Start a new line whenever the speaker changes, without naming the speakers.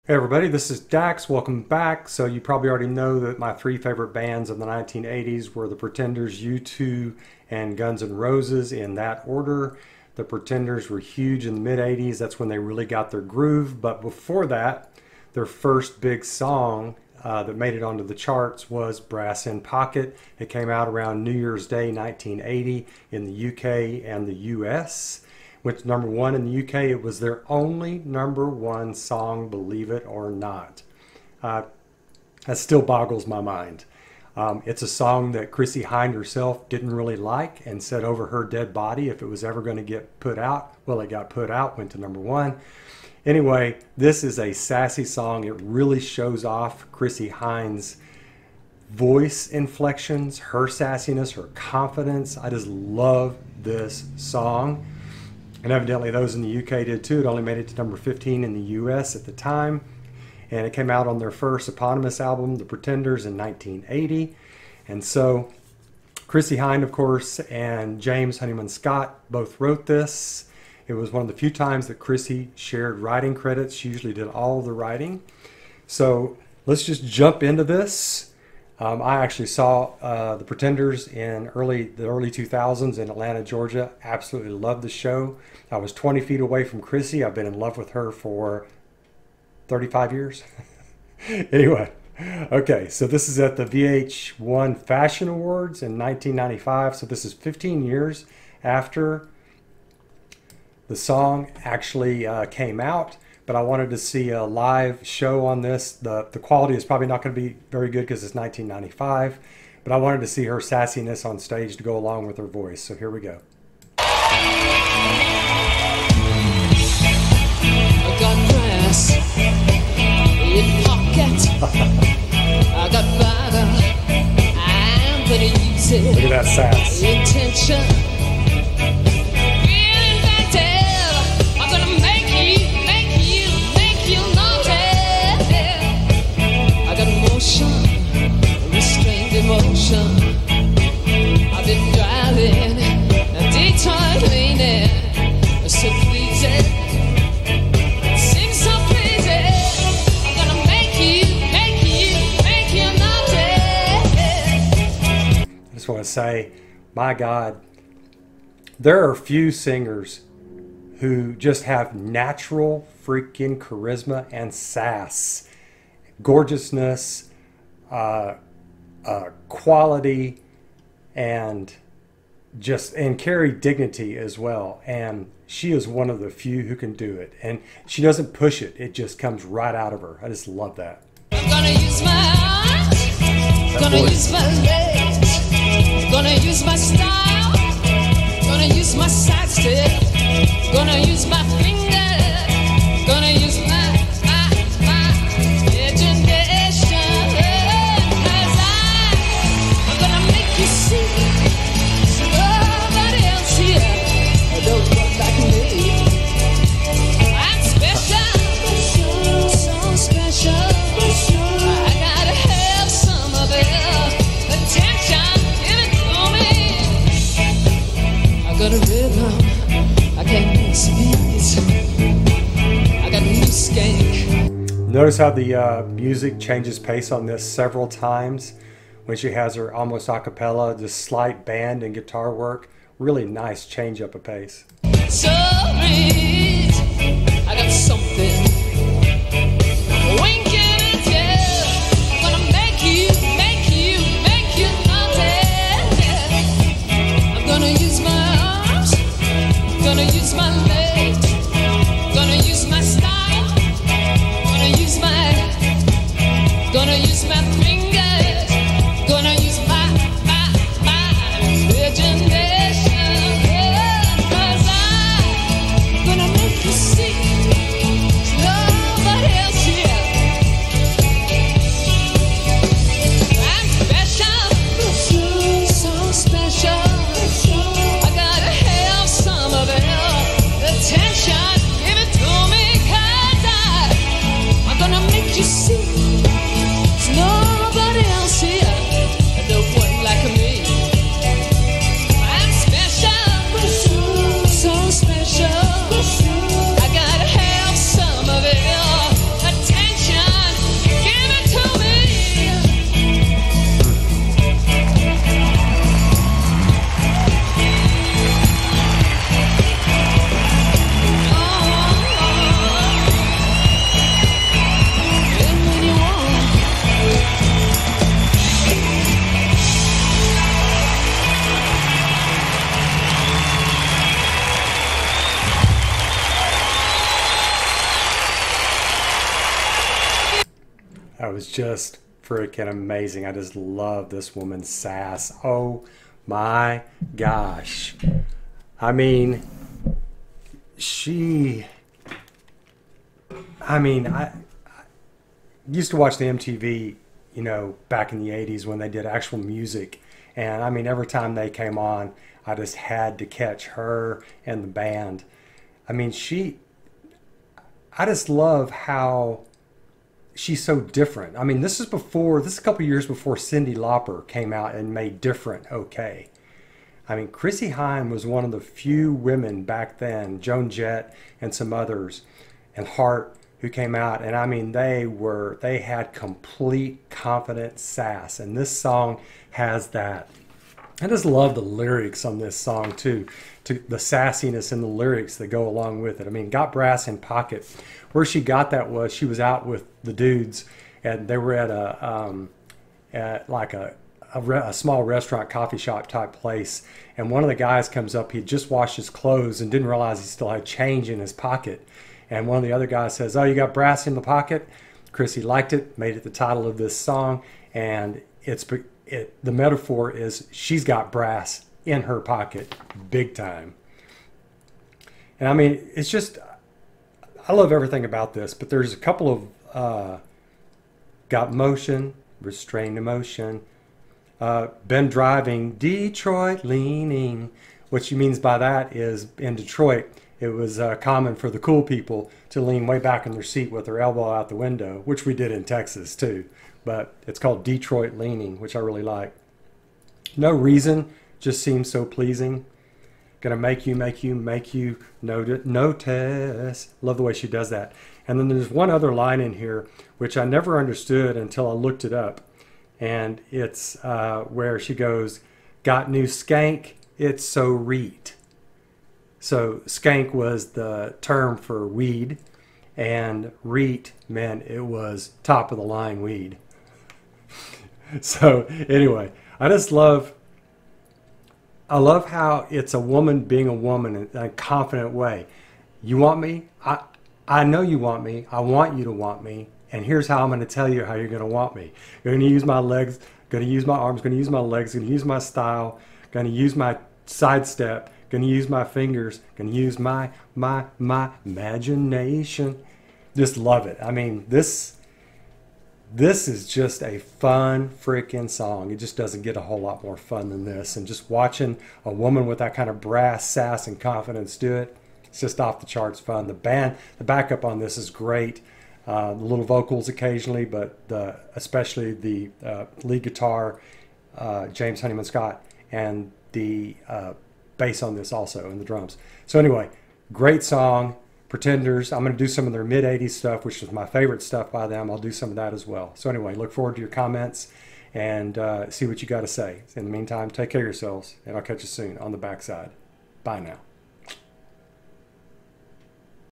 Hey everybody, this is Dax. Welcome back. So you probably already know that my three favorite bands of the 1980s were the Pretenders, U2, and Guns N' Roses in that order. The Pretenders were huge in the mid-80s. That's when they really got their groove. But before that, their first big song that made it onto the charts was Brass in Pocket. It came out around New Year's Day 1980 in the UK and the US. Went to #1 in the UK. It was their only #1 song, believe it or not. That still boggles my mind. It's a song that Chrissie Hynde herself didn't really like and said over her dead body if it was ever going to get put out. Well, it got put out, went to #1. Anyway, this is a sassy song. It really shows off Chrissie Hynde's voice inflections, her sassiness, her confidence. I just love this song. And evidently those in the UK did too. It only made it to #15 in the US at the time. And it came out on their first eponymous album, The Pretenders, in 1980. And so Chrissie Hynde, of course, and James Honeyman Scott both wrote this. It was one of the few times that Chrissie shared writing credits. She usually did all of the writing. So let's just jump into this. I actually saw the Pretenders in the early 2000s in Atlanta, Georgia. Absolutely loved the show. I was 20 feet away from Chrissie. I've been in love with her for 35 years. Anyway, okay, so this is at the VH1 Fashion Awards in 1995. So this is 15 years after the song actually came out. But I wanted to see a live show on this. The quality is probably not going to be very good because it's 1995. But I wanted to see her sassiness on stage to go along with her voice. So here we go.
I got brass in pocket. I got butter. I'm gonna use it.
Look at that sass.
Intention. Restrained emotion. I've been driving a daytime leaning, so pleasing, sing so crazy. I'm gonna make you naughty.
I just want to say, my God, there are few singers who just have natural freaking charisma and sass, gorgeousness, quality, and carry dignity as well. And she is one of the few who can do it, and she doesn't push it. It just comes right out of her. I just love that.
I'm gonna use my arms, gonna use my legs, gonna use my style, gonna use my side step, gonna use my fingers, gonna use my
Notice how the music changes pace on this several times when she has her almost a cappella, just slight band and guitar work. Really nice change up of pace.
So reet, I got something winking at you. I'm gonna make you naughty. I'm gonna use my arms, gonna use my legs, gonna use my style, gonna use my fingers, gonna use my imagination. Cause I'm gonna make you see nobody else here. I'm special, so special. I gotta have some of it. Attention, give it to me, cause I'm gonna make you see. Nobody else here, no one like me. I'm special, so special. I gotta have some of it. Attention.
That was just freaking amazing. I just love this woman's sass. Oh my gosh. I mean, she, I used to watch the MTV, you know, back in the 80s when they did actual music. And I mean, every time they came on, I just had to catch her and the band. I mean, I just love how she's so different. I mean, this is a couple years before Cyndi Lauper came out and made Different okay. I mean, Chrissie Hynde was one of the few women back then, Joan Jett and some others, and Hart, who came out, and I mean, they had complete confident sass, and this song has that. I just love the lyrics on this song too, to the sassiness in the lyrics that go along with it. I mean, got brass in pocket. Where she got that was she was out with the dudes, and they were at a small restaurant, coffee shop type place, and one of the guys comes up. He just washed his clothes and didn't realize he still had change in his pocket. And one of the other guys says, "Oh, you got brass in the pocket?" Chrissie liked it, made it the title of this song, and the metaphor is she's got brass in her pocket big time. And I mean, it's just, I love everything about this, but there's a couple of got motion, restrained emotion, been driving, Detroit leaning. What she means by that is in Detroit, it was common for the cool people to lean way back in their seat with their elbow out the window, which we did in Texas too. But it's called Detroit leaning, which I really like. No reason, just seems so pleasing. Gonna make you notice. Love the way she does that. And then there's one other line in here, which I never understood until I looked it up. And it's where she goes, "Got new skank, it's so reet." So skank was the term for weed, and reet meant it was top of the line weed. So anyway, I love how it's a woman being a woman in a confident way. You want me? I know you want me. I want you to want me. And here's how I'm going to tell you how you're going to want me. You're going to use my legs, going to use my arms, going to use my legs, going to use my style, going to use my sidestep, going to use my fingers, going to use my imagination. Just love it. I mean, this is just a fun freaking song. It just doesn't get a whole lot more fun than this. And just watching a woman with that kind of brass, sass, and confidence do it, it's just off the charts fun. The backup on this is great. The little vocals occasionally, but especially the lead guitar, James Honeyman Scott, and the bass on this also, and the drums. So anyway, great song. Pretenders. I'm going to do some of their mid-'80s stuff, which is my favorite stuff by them. I'll do some of that as well. So anyway, look forward to your comments and see what you got to say. In the meantime, take care of yourselves, and I'll catch you soon on the backside. Bye now.